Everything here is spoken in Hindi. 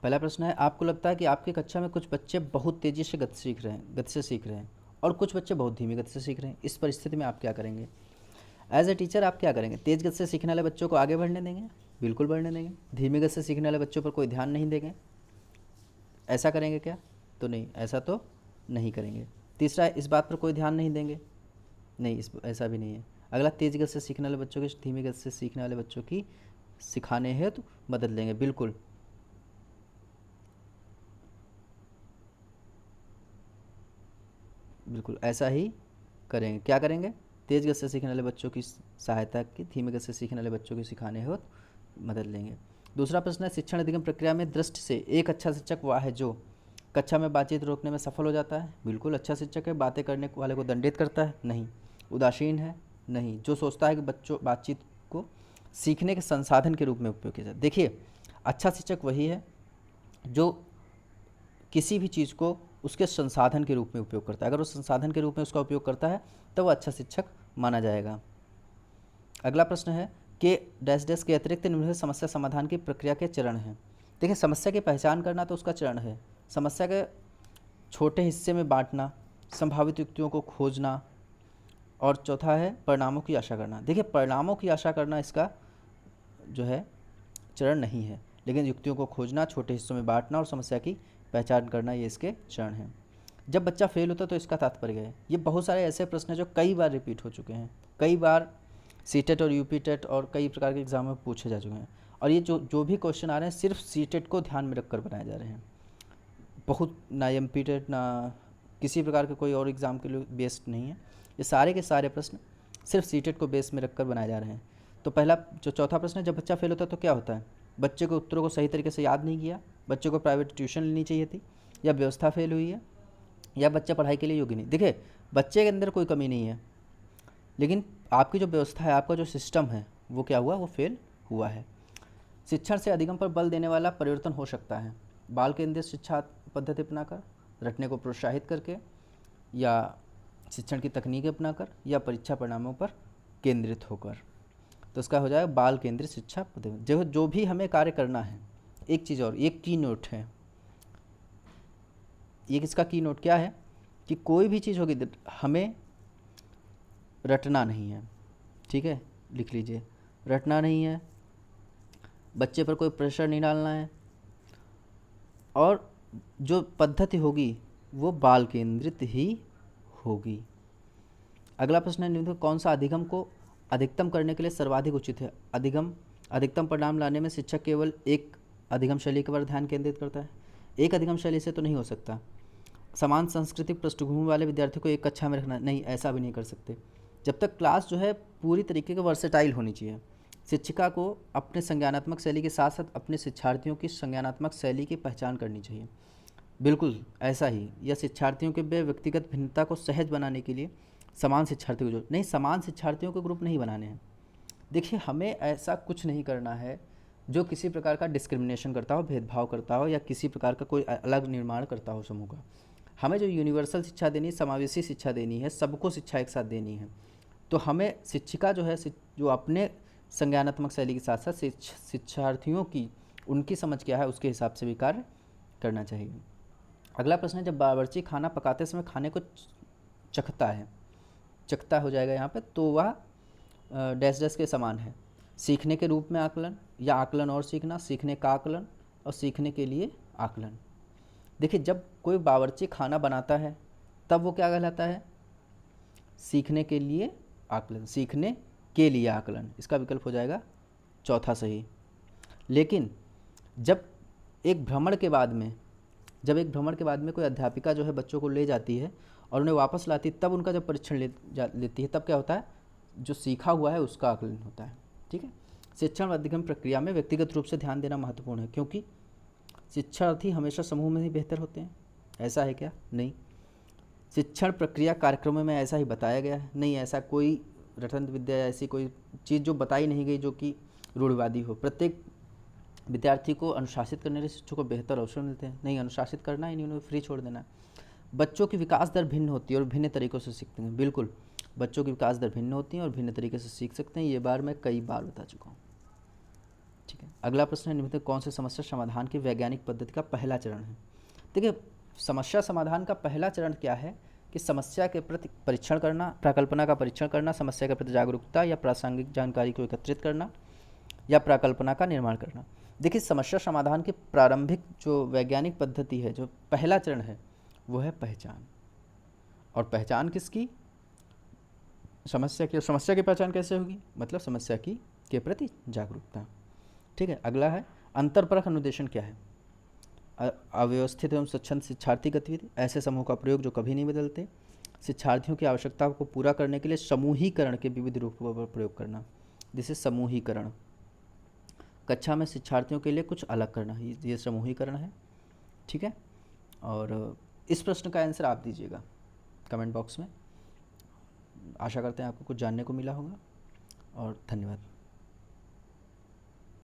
पहला प्रश्न है, आपको लगता है कि आपकी कक्षा में कुछ बच्चे बहुत तेज़ी से गति से सीख रहे हैं और कुछ बच्चे बहुत धीमी गति से सीख रहे हैं। इस परिस्थिति में आप क्या करेंगे? एज ए टीचर आप क्या करेंगे? तेज़ गति से सीखने वाले बच्चों को आगे बढ़ने देंगे? बिल्कुल बढ़ने देंगे। धीमी गति से सीखने वाले बच्चों पर कोई ध्यान नहीं देंगे? ऐसा करेंगे क्या? तो नहीं, ऐसा तो नहीं करेंगे। तीसरा है, इस बात पर कोई ध्यान नहीं देंगे? नहीं, इस ऐसा भी नहीं है। अगला, तेज गति से सीखने वाले बच्चों की धीमी गति से सीखने वाले बच्चों की सिखाने हेतु मदद लेंगे? बिल्कुल। बिल्कुल ऐसा ही करेंगे। क्या करेंगे? तेज गति से सीखने वाले बच्चों की सहायता की, धीमी गति से सीखने वाले बच्चों की सिखाने हेतु मदद लेंगे। दूसरा प्रश्न है, शिक्षण अधिगम प्रक्रिया में दृष्टि से एक अच्छा शिक्षक वह है जो कक्षा में बातचीत रोकने में सफल हो जाता है? बिल्कुल अच्छा शिक्षक है। बातें करने वाले को दंडित करता है? नहीं। उदासीन है? नहीं। जो सोचता है कि बच्चों बातचीत को सीखने के संसाधन के रूप में उपयोग किया जाए? देखिए, अच्छा शिक्षक वही है जो किसी भी चीज़ को उसके संसाधन के रूप में उपयोग करता है। अगर वो संसाधन के रूप में उसका उपयोग करता है तो वो अच्छा शिक्षक माना जाएगा। अगला प्रश्न है कि डैश डैश के अतिरिक्त निम्नलिखित समस्या समाधान की प्रक्रिया के चरण हैं। देखिए, समस्या की पहचान करना तो उसका चरण है, समस्या के छोटे हिस्से में बांटना, संभावित युक्तियों को खोजना, और चौथा है परिणामों की आशा करना। देखिए, परिणामों की आशा करना इसका जो है चरण नहीं है, लेकिन युक्तियों को खोजना, छोटे हिस्सों में बांटना और समस्या की पहचान करना, ये इसके चरण हैं। जब बच्चा फेल होता है तो इसका तात्पर्य है, ये बहुत सारे ऐसे प्रश्न हैं जो कई बार रिपीट हो चुके हैं, कई बार सीटेट और यूपीटेट और कई प्रकार के एग्जाम में पूछे जा चुके हैं। और ये जो भी क्वेश्चन आ रहे हैं सिर्फ सीटेट को ध्यान में रखकर बनाए जा रहे हैं, बहुत ना एमपीटेट ना किसी प्रकार के कोई और एग्ज़ाम के लिए बेस्ड नहीं है। ये सारे के सारे प्रश्न सिर्फ सीटेट को बेस में रखकर बनाए जा रहे हैं। तो पहला जो चौथा प्रश्न है, जब बच्चा फेल होता है तो क्या होता है? बच्चे को उत्तरों को सही तरीके से याद नहीं किया, बच्चे को प्राइवेट ट्यूशन लेनी चाहिए थी, या व्यवस्था फेल हुई है, या बच्चा पढ़ाई के लिए योग्य नहीं। देखिए, बच्चे के अंदर कोई कमी नहीं है, लेकिन आपकी जो व्यवस्था है, आपका जो सिस्टम है, वो क्या हुआ? वो फेल हुआ है। शिक्षण से अधिगम पर बल देने वाला परिवर्तन हो सकता है बाल केंद्रित शिक्षा पद्धति अपनाकर, रटने को प्रोत्साहित करके, या शिक्षण की तकनीक अपनाकर, या परीक्षा परिणामों पर केंद्रित होकर। तो इसका हो जाएगा बाल केंद्रित शिक्षा पद्धति। जो भी हमें कार्य करना है, एक चीज़ और, एक की नोट है, ये किसका की नोट क्या है कि कोई भी चीज़ होगी हमें रटना नहीं है, ठीक है, लिख लीजिए, रटना नहीं है, बच्चे पर कोई प्रेशर नहीं डालना है, और जो पद्धति होगी वो बाल केंद्रित ही होगी। अगला प्रश्न है, निम्नलिखित कौन सा अधिगम को अधिकतम करने के लिए सर्वाधिक उचित है? अधिकतम परिणाम लाने में शिक्षक केवल एक अधिगम शैली पर ध्यान केंद्रित करता है? एक अधिगम शैली से तो नहीं हो सकता। समान सांस्कृतिक पृष्ठभूमि वाले विद्यार्थियों को एक कक्षा में रखना, नहीं, ऐसा भी नहीं कर सकते। जब तक क्लास जो है पूरी तरीके के वर्सेटाइल होनी चाहिए। शिक्षिका को अपने संज्ञानात्मक शैली के साथ साथ अपने शिक्षार्थियों की संज्ञानात्मक शैली की पहचान करनी चाहिए। बिल्कुल ऐसा ही, या शिक्षार्थियों के व्यक्तिगत भिन्नता को सहज बनाने के लिए समान शिक्षार्थियों को जो नहीं, समान शिक्षार्थियों के ग्रुप नहीं बनाने हैं। देखिए, हमें ऐसा कुछ नहीं करना है जो किसी प्रकार का डिस्क्रिमिनेशन करता हो, भेदभाव करता हो, या किसी प्रकार का कोई अलग निर्माण करता हो समूह का। हमें जो यूनिवर्सल शिक्षा देनी है, समावेशी शिक्षा देनी है, सबको शिक्षा एक साथ देनी है। तो हमें शिक्षिका जो है, जो अपने संज्ञानात्मक शैली के साथ साथ शिक्षार्थियों की उनकी समझ क्या है उसके हिसाब से भी कार्य करना चाहिए। अगला प्रश्न है, जब बावर्ची खाना पकाते समय खाने को चखता हो जाएगा यहाँ पे, तो वह डैश डैश के समान है। सीखने के रूप में आकलन, या आकलन और सीखना, सीखने का आकलन, और सीखने के लिए आकलन। देखिए, जब कोई बावर्ची खाना बनाता है तब वो क्या कहलाता है? सीखने के लिए आकलन, सीखने के लिए आकलन, इसका विकल्प हो जाएगा चौथा सही। लेकिन जब एक भ्रमण के बाद में कोई अध्यापिका जो है बच्चों को ले जाती है और उन्हें वापस लाती है, तब उनका जब परीक्षण लेती है, तब क्या होता है? जो सीखा हुआ है उसका आकलन होता है, ठीक है। शिक्षण व अधिगम प्रक्रिया में व्यक्तिगत रूप से ध्यान देना महत्वपूर्ण है, क्योंकि शिक्षार्थी हमेशा समूह में ही बेहतर होते हैं। ऐसा है क्या? नहीं। शिक्षण प्रक्रिया कार्यक्रमों में ऐसा ही बताया गया है? नहीं, ऐसा कोई रटंत विद्या या ऐसी कोई चीज़ जो बताई नहीं गई जो कि रूढ़िवादी हो। प्रत्येक विद्यार्थी को अनुशासित करने के शिक्षक को बेहतर अवसर मिलते हैं? नहीं, अनुशासित करना ही नहीं, उन्हें फ्री छोड़ देना। बच्चों की विकास दर भिन्न होती है और भिन्न तरीक़ों से सीखते हैं। बिल्कुल, बच्चों की विकास दर भिन्न होती है और भिन्न तरीके से सीख सकते हैं, ये बार मैं कई बार बता चुका हूँ, ठीक है। अगला प्रश्न है, निम्नलिखित कौन सी समस्या समाधान की वैज्ञानिक पद्धति का पहला चरण है। देखिए, समस्या समाधान का पहला चरण क्या है कि समस्या के प्रति परीक्षण करना, प्राकल्पना का परीक्षण करना, समस्या के प्रति जागरूकता या प्रासंगिक जानकारी को एकत्रित करना या प्राकल्पना का निर्माण करना। देखिए, समस्या समाधान की प्रारंभिक जो वैज्ञानिक पद्धति है, जो पहला चरण है, वो है पहचान। और पहचान किसकी? समस्या की। समस्या की पहचान कैसे होगी? मतलब समस्या की के प्रति जागरूकता। ठीक है। अगला है, अंतरपरख अनुदेशन क्या है? अव्यवस्थित एवं स्वच्छंद शिक्षार्थी गतिविधि, ऐसे समूह का प्रयोग जो कभी नहीं बदलते, शिक्षार्थियों की आवश्यकताओं को पूरा करने के लिए समूहीकरण के विविध रूपों पर प्रयोग करना, जिसे समूहीकरण, कक्षा में शिक्षार्थियों के लिए कुछ अलग करना, ये समूहीकरण है। ठीक है। और इस प्रश्न का आंसर आप दीजिएगा कमेंट बॉक्स में। आशा करते हैं आपको कुछ जानने को मिला होगा और धन्यवाद।